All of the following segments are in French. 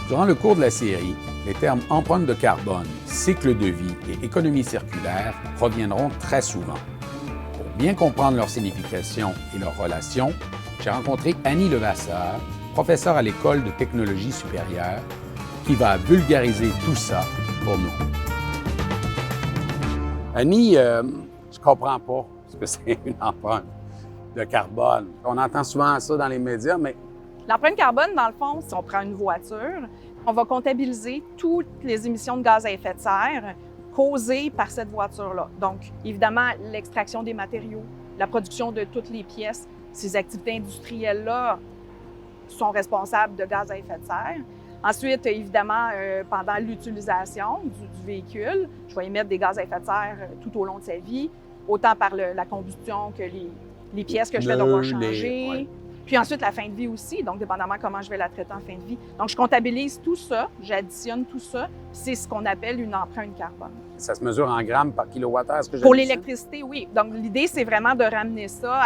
Durant le cours de la série, les termes empreinte de carbone, cycle de vie et économie circulaire reviendront très souvent. Pour bien comprendre leur signification et leurs relations, j'ai rencontré Annie Levasseur, professeure à l'École de technologie supérieure, qui va vulgariser tout ça pour nous. Annie, je comprends pas ce que c'est une empreinte de carbone. On entend souvent ça dans les médias, mais... L'empreinte carbone, dans le fond, si on prend une voiture, on va comptabiliser toutes les émissions de gaz à effet de serre causées par cette voiture-là. Donc, évidemment, l'extraction des matériaux, la production de toutes les pièces, ces activités industrielles-là sont responsables de gaz à effet de serre. Ensuite, évidemment, pendant l'utilisation du véhicule, je vais émettre des gaz à effet de serre tout au long de sa vie, autant par la combustion que les pièces que je vais devoir changer. Ouais. Puis ensuite, la fin de vie aussi, donc dépendamment comment je vais la traiter en fin de vie. Donc, je comptabilise tout ça, j'additionne tout ça, c'est ce qu'on appelle une empreinte carbone. Ça se mesure en grammes par kilowattheure, est-ce que Pour l'électricité, oui. Donc, l'idée, c'est vraiment de ramener ça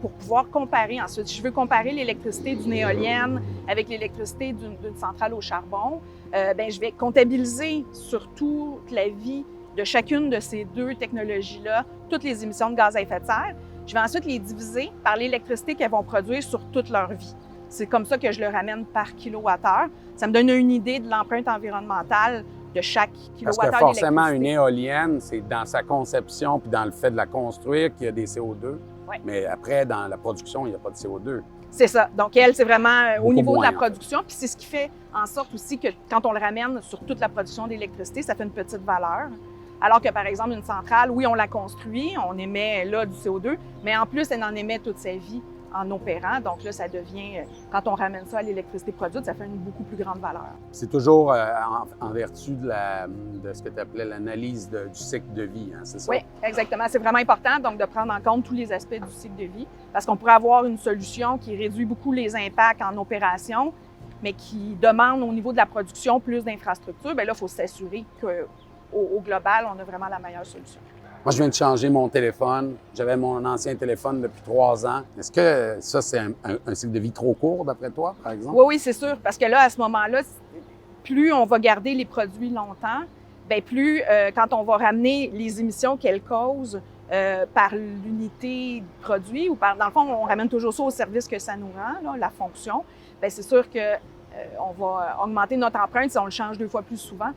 pour pouvoir comparer. Ensuite, si je veux comparer l'électricité d'une éolienne avec l'électricité d'une centrale au charbon, je vais comptabiliser sur toute la vie de chacune de ces deux technologies-là, toutes les émissions de gaz à effet de serre. Je vais ensuite les diviser par l'électricité qu'elles vont produire sur toute leur vie. C'est comme ça que je le ramène par kilowattheure. Ça me donne une idée de l'empreinte environnementale de chaque kilowattheure d'électricité. Parce que forcément, une éolienne, c'est dans sa conception puis dans le fait de la construire qu'il y a des CO2. Oui. Mais après, dans la production, il n'y a pas de CO2. C'est ça. Donc, elle, c'est vraiment au niveau de la moins, production. Puis c'est ce qui fait en sorte aussi que quand on le ramène sur toute la production d'électricité, ça fait une petite valeur. Alors que, par exemple, une centrale, oui, on la construit, on émet là du CO2, mais en plus, elle en émet toute sa vie en opérant. Donc là, ça devient, quand on ramène ça à l'électricité produite, ça fait une beaucoup plus grande valeur. C'est toujours en vertu de ce que tu appelais l'analyse du cycle de vie, hein, c'est ça? Oui, exactement. C'est vraiment important donc de prendre en compte tous les aspects du cycle de vie parce qu'on pourrait avoir une solution qui réduit beaucoup les impacts en opération, mais qui demande au niveau de la production plus d'infrastructures. Bien là, il faut s'assurer qu'au global, on a vraiment la meilleure solution. Moi, je viens de changer mon téléphone. J'avais mon ancien téléphone depuis 3 ans. Est-ce que ça, c'est un cycle de vie trop court, d'après toi, par exemple? Oui, c'est sûr. Parce que là, à ce moment-là, plus on va garder les produits longtemps, bien plus, quand on va ramener les émissions qu'elles causent par l'unité de produit ou dans le fond, on ramène toujours ça au service que ça nous rend, là, la fonction, bien c'est sûr qu'on va augmenter notre empreinte si on le change 2 fois plus souvent.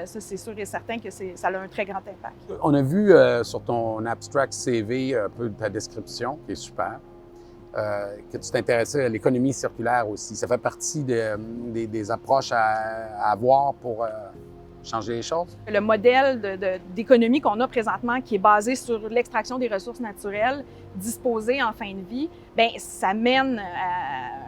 Ça, c'est sûr et certain que ça a un très grand impact. On a vu sur ton abstract CV un peu de ta description, qui est super, que tu t'intéressais à l'économie circulaire aussi. Ça fait partie des approches à avoir pour changer les choses? Le modèle d'économie qu'on a présentement, qui est basé sur l'extraction des ressources naturelles disposées en fin de vie, bien, ça mène à...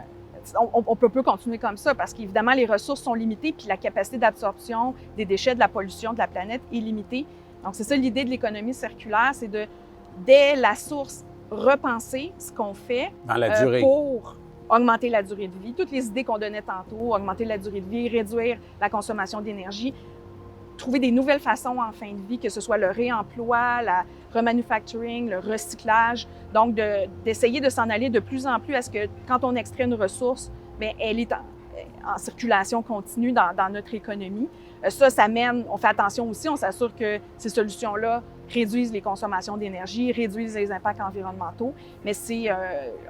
On peut plus continuer comme ça parce qu'évidemment, les ressources sont limitées puis la capacité d'absorption des déchets, de la pollution de la planète est limitée. Donc, c'est ça l'idée de l'économie circulaire, c'est dès la source, repenser ce qu'on fait dans la durée. Pour augmenter la durée de vie. Toutes les idées qu'on donnait tantôt, augmenter la durée de vie, réduire la consommation d'énergie, trouver des nouvelles façons en fin de vie, que ce soit le réemploi, la remanufacturing, le recyclage. Donc, d'essayer de s'en aller de plus en plus à ce que quand on extrait une ressource, bien, elle est en circulation continue dans notre économie. Ça mène, on fait attention aussi, on s'assure que ces solutions-là réduisent les consommations d'énergie, réduisent les impacts environnementaux, mais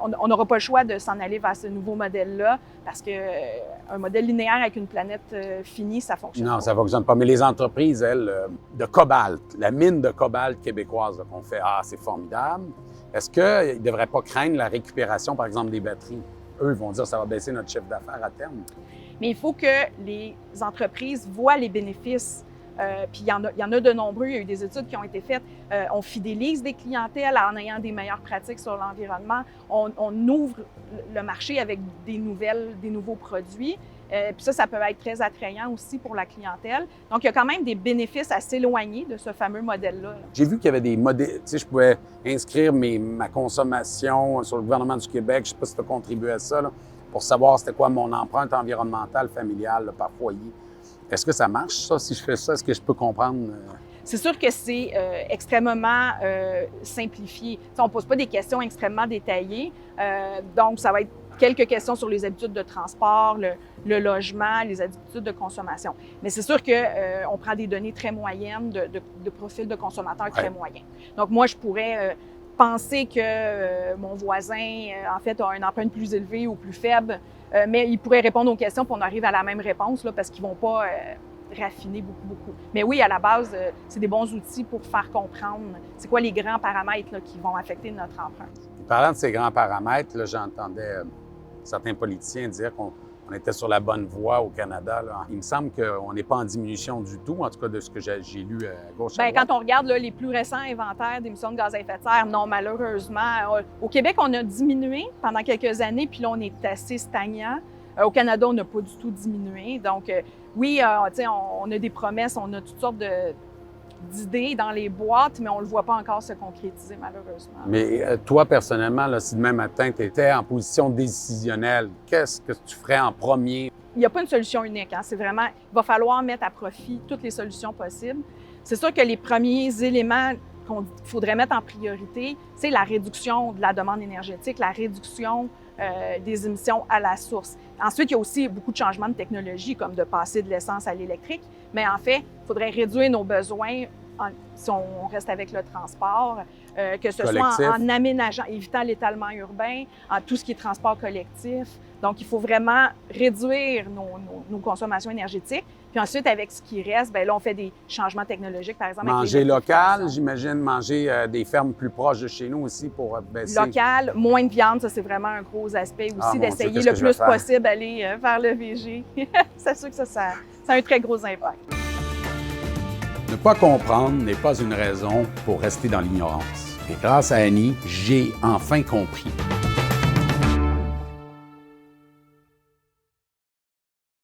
on n'aura pas le choix de s'en aller vers ce nouveau modèle-là parce qu'un modèle linéaire avec une planète finie, ça fonctionne pas. Non, ça ne fonctionne pas. Mais les entreprises, elles, de cobalt, la mine de cobalt québécoise qu'on fait, c'est formidable. Est-ce qu'ils ne devraient pas craindre la récupération, par exemple, des batteries? Eux, ils vont dire que ça va baisser notre chiffre d'affaires à terme. Mais il faut que les entreprises voient les bénéfices. Puis il y en a de nombreux. Il y a eu des études qui ont été faites. On fidélise des clientèles en ayant des meilleures pratiques sur l'environnement. On ouvre le marché avec des nouveaux produits. Puis ça peut être très attrayant aussi pour la clientèle. Donc, il y a quand même des bénéfices à s'éloigner de ce fameux modèle-là. J'ai vu qu'il y avait des modèles. Tu sais, je pouvais inscrire ma consommation sur le gouvernement du Québec. Je ne sais pas si tu as contribué à ça, là, pour savoir c'était quoi mon empreinte environnementale familiale là, par foyer. Est-ce que ça marche, ça? Si je fais ça, est-ce que je peux comprendre? C'est sûr que c'est extrêmement simplifié. T'sais, on ne pose pas des questions extrêmement détaillées. Donc, ça va être quelques questions sur les habitudes de transport, le logement, les habitudes de consommation. Mais c'est sûr qu'on prend des données très moyennes de profils de consommateurs très moyens. Donc, moi, je pourrais penser que mon voisin, en fait, a une empreinte plus élevée ou plus faible, mais il pourrait répondre aux questions puis on arrive à la même réponse là, parce qu'ils ne vont pas raffiner beaucoup. Mais oui, à la base, c'est des bons outils pour faire comprendre c'est quoi les grands paramètres là, qui vont affecter notre empreinte. Parlant de ces grands paramètres, là, j'entendais certains politiciens dire qu'on était sur la bonne voie au Canada. Là. Il me semble qu'on n'est pas en diminution du tout, en tout cas de ce que j'ai lu à gauche à droite. Quand on regarde là, les plus récents inventaires d'émissions de gaz à effet de serre, non, malheureusement. Au Québec, on a diminué pendant quelques années, puis là, on est assez stagnant. Au Canada, on n'a pas du tout diminué. Donc, oui, on a des promesses, on a toutes sortes d'idées dans les boîtes, mais on ne le voit pas encore se concrétiser, malheureusement. Mais toi, personnellement, là, si demain matin, tu étais en position décisionnelle, qu'est-ce que tu ferais en premier? Il n'y a pas une solution unique. Hein? C'est vraiment, il va falloir mettre à profit toutes les solutions possibles. C'est sûr que les premiers éléments qu'il faudrait mettre en priorité, c'est la réduction de la demande énergétique, la réduction des émissions à la source. Ensuite, il y a aussi beaucoup de changements de technologie, comme de passer de l'essence à l'électrique. Mais en fait, il faudrait réduire nos besoins si on reste avec le transport, que ce collectif. soit en aménageant, évitant l'étalement urbain, en tout ce qui est transport collectif. Donc, il faut vraiment réduire nos consommations énergétiques. Puis ensuite, avec ce qui reste, bien là, on fait des changements technologiques, par exemple. Manger local, j'imagine, manger des fermes plus proches de chez nous aussi pour baisser. Local, moins de viande, ça, c'est vraiment un gros aspect aussi, d'essayer le plus possible d'aller vers le végé. C'est sûr que ça a un très gros impact. Ne pas comprendre n'est pas une raison pour rester dans l'ignorance. Et grâce à Annie, j'ai enfin compris.